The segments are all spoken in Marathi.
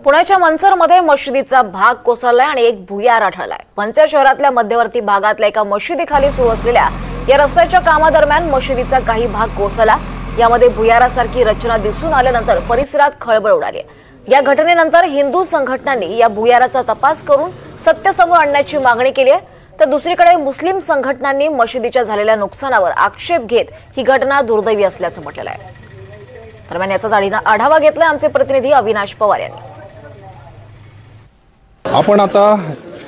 पुण्याच्या मनसरमध्ये मशिदीचा भाग कोसळलाय आणि एक भुयार आढळलाय। पंचायत शहरातल्या मध्यवर्ती भागातल्या एका मशिदीखाली सुरू असलेल्या या रस्त्याच्या कामादरम्यान मशिदीचा काही भाग कोसळला। यामध्ये भुयारासारखी रचना दिसून आल्यानंतर परिसरात खळबळ उडाली। या घटनेनंतर हिंदू संघटनांनी या भुयाराचा तपास करून सत्य समोर आणण्याची मागणी केली आहे, तर दुसरीकडे मुस्लिम संघटनांनी मशिदीच्या झालेल्या नुकसानावर आक्षेप घेत ही घटना दुर्दैवी असल्याचं म्हटलं आहे। दरम्यान याचा आढावा घेतलाय आमचे प्रतिनिधी अविनाश पवार यांनी। आपण आता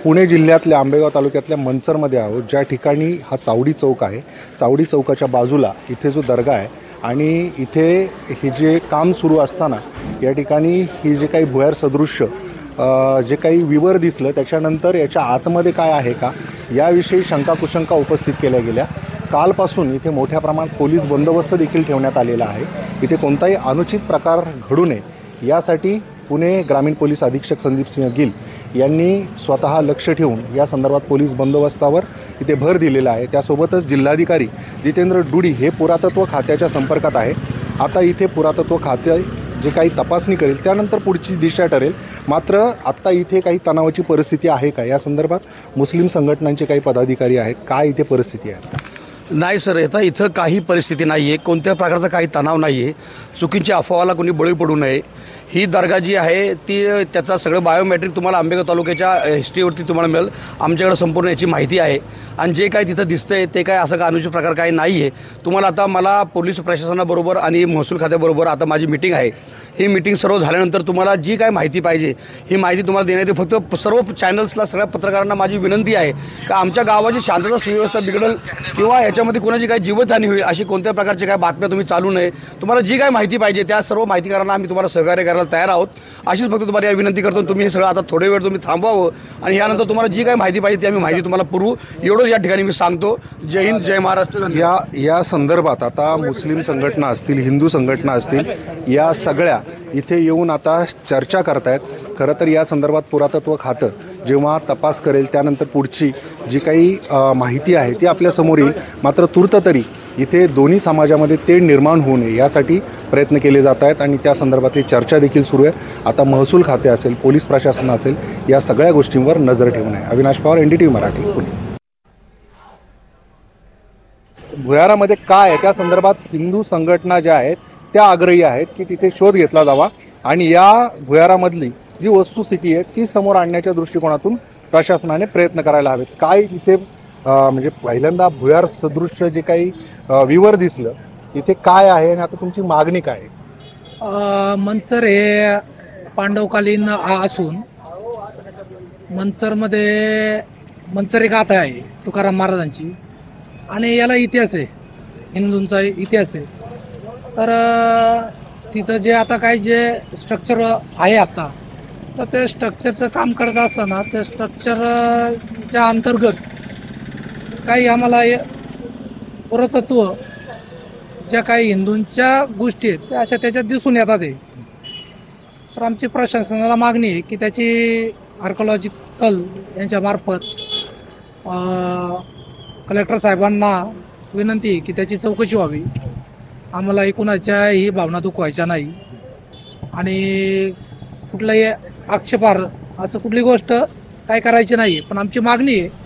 पुणे जिल्ह्यातल्या आंबेगाव तालुक्यातल्या मनसरमध्ये आहोत, ज्या ठिकाणी हा चावडी चौक आहे। चावडी चौकाच्या बाजूला इथे जो दर्गा आहे आणि इथे हे जे काम सुरू असताना या ठिकाणी ही जे काही भुयार सदृश्य जे काही विवर दिसलं, त्याच्यानंतर याच्या आतमध्ये काय आहे का याविषयी शंका कुशंका उपस्थित केल्या गेल्या। कालपासून इथे मोठ्या प्रमाणात पोलीस बंदोबस्त देखील ठेवण्यात आलेला आहे। इथे कोणताही अनुचित प्रकार घडू नये यासाठी पुणे ग्रामीण पोलीस अधीक्षक संदीप सिंह गिल यांनी स्वतः लक्ष ठेवून या संदर्भात पोलीस बंदोबस्तावर इथे भर दिलेला आहे। त्यासोबतच जिल्हाधिकारी जितेंद्र डुडी हे पुरातत्व खात्याच्या संपर्कात आहे। आता इथे पुरातत्व खाते जे काही तपासणी करेल त्यानंतर पुढची दिशा ठरेल। मात्र आत्ता इथे काही तणावाची परिस्थिती आहे का या संदर्भात मुस्लिम संघटनांचे काही पदाधिकारी आहेत, काय इथे परिस्थिती आहे? नाही सर, इथं काही परिस्थिती नाही आहे, कोणत्या प्रकारचा काही तणाव नाही आहे। चुकीच्या अफवाला कोणी बळी पडू नये। ही दर्गा जी आहे ती त्याचा सगळं बायोमेट्रिक तुम्हाला आंबेगाव तालुक्याच्या हिस्ट्रीवरती तुम्हाला मिळेल। आमच्याकडे संपूर्ण याची माहिती आहे आणि जे काही तिथं दिसतंय ते काय असं का अनुचित प्रकार काही नाही आहे। तुम्हाला आता मला पोलीस प्रशासनाबरोबर आणि महसूल खात्याबरोबर आता माझी मीटिंग आहे। ही मीटिंग सर्व झाल्यानंतर तुम्हाला जी काय माहिती पाहिजे ही माहिती तुम्हाला देण्यात येईल। फक्त सर्व चॅनल्सला सगळ्या पत्रकारांना माझी विनंती आहे की आमच्या गावाची शांतता सुव्यवस्था बिघडेल किंवा याच्यामध्ये कोणाची काही जीवितहानी होईल अशी कोणत्या प्रकारची काय बातम्या तुम्ही चालू नये। तुम्हाला जी काय माहिती पाहिजे त्या सर्व माहितीकारांना आम्ही तुम्हाला सहकार्य करायला तयार आहोत। अशीच फक्त तुम्हाला या विनंती करतो, तुम्ही हे सगळं आता थोडे वेळ तुम्ही थांबवावं आणि यानंतर तुम्हाला जी काय माहिती पाहिजे ती आम्ही माहिती तुम्हाला पुरवू, एवढं या ठिकाणी मी सांगतो। जय हिंद, जय महाराष्ट्र। या संदर्भात आता मुस्लिम संघटना असतील, हिंदू संघटना असतील, या सगळ्या इथे येऊन आता चर्चा करतायत। खरं तर या संदर्भात पुरातत्व खातं जेव्हा तपास करेल त्यानंतर पुढची जी काही माहिती आहे ती आपल्यासमोर येईल। मात्र तूर्त तरी इथे दोन्ही समाजामध्ये तेढ निर्माण होऊ नये यासाठी प्रयत्न केले जात आहेत आणि त्या संदर्भातली चर्चा देखील सुरू आहे। आता महसूल खाते असेल, पोलीस प्रशासन असेल, या सगळ्या गोष्टींवर नजर ठेवून आहे। अविनाश पवार, NDTV मराठी, पुणे। भुयारामध्ये काय आहे त्या संदर्भात हिंदू संघटना ज्या आहेत त्या आग्रही आहेत की तिथे शोध घेतला जावा आणि या भुयारामधली जी वस्तुस्थिती आहे ती समोर आणण्याच्या दृष्टिकोनातून प्रशासनाने प्रयत्न करायला हवेत। काय इथे म्हणजे पहिल्यांदा भुयार सदृश्य जे काही विवर दिसलं तिथे काय आहे आणि आता तुमची मागणी काय आहे? मनसर हे पांडवकालीन असून मनसरमध्ये मनसर गाथा आहे तुकाराम महाराजांची आणि याला इतिहास आहे, हिंदूंचा इतिहास आहे। तर तिथं जे आता काही जे स्ट्रक्चर आहे आता, तर ते स्ट्रक्चरचं काम करत असताना त्या स्ट्रक्चरच्या अंतर्गत काही आम्हाला पुरातत्व ज्या काही हिंदूंच्या गोष्टी आहेत त्या अशा त्याच्यात दिसून येतात आहे। तर आमची प्रशासनाला मागणी आहे की त्याची आर्किओलॉजिकल यांच्यामार्फत कलेक्टर साहेबांना विनंती आहे की त्याची चौकशी व्हावी। आम्हाला कुणाच्याही भावना दुखवायच्या नाही आणि कुठलाही आक्षेपार्ह असं कुठली गोष्ट काय करायची नाही। पण आमची मागणी आहे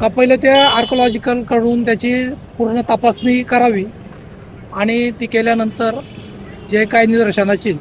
का पहिले त्या आर्किओलॉजिकलकडून त्याची पूर्ण तपासणी करावी आणि ती केल्यानंतर जे काही निदर्शन असेल